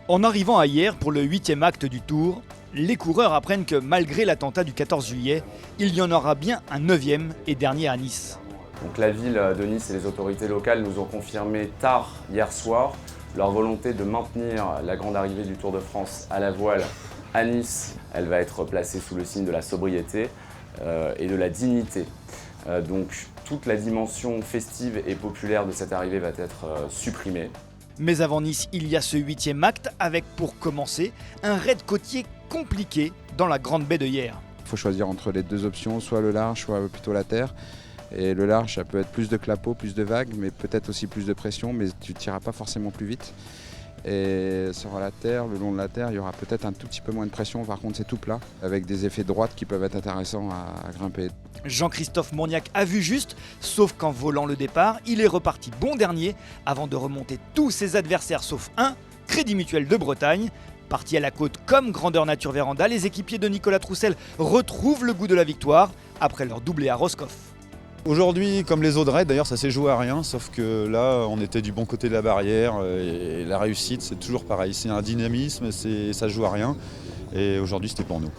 En arrivant à hier pour le 8e acte du Tour, les coureurs apprennent que malgré l'attentat du 14 juillet, il y en aura bien un 9e et dernier à Nice. Donc la ville de Nice et les autorités locales nous ont confirmé tard hier soir leur volonté de maintenir la grande arrivée du Tour de France à la voile à Nice. Elle va être placée sous le signe de la sobriété et de la dignité. Donc toute la dimension festive et populaire de cette arrivée va être supprimée. Mais avant Nice, il y a ce 8e acte avec, pour commencer, un raid côtier compliqué dans la grande baie de Hyères. Il faut choisir entre les deux options, soit le large, soit plutôt la terre. Et le large, ça peut être plus de clapots, plus de vagues, mais peut-être aussi plus de pression, mais tu ne tireras pas forcément plus vite. Et sur la terre, le long de la terre, il y aura peut-être un tout petit peu moins de pression, par contre c'est tout plat, avec des effets de droite qui peuvent être intéressants à grimper. Jean-Christophe Mourniac a vu juste, sauf qu'en volant le départ, il est reparti bon dernier avant de remonter tous ses adversaires sauf un, Crédit Mutuel de Bretagne. Parti à la côte comme Grandeur Nature Véranda, les équipiers de Nicolas Troussel retrouvent le goût de la victoire après leur doublé à Roscoff. Aujourd'hui, comme les autres raids, d'ailleurs ça s'est joué à rien, sauf que là on était du bon côté de la barrière et la réussite c'est toujours pareil, c'est un dynamisme, ça se joue à rien et aujourd'hui c'était pour nous.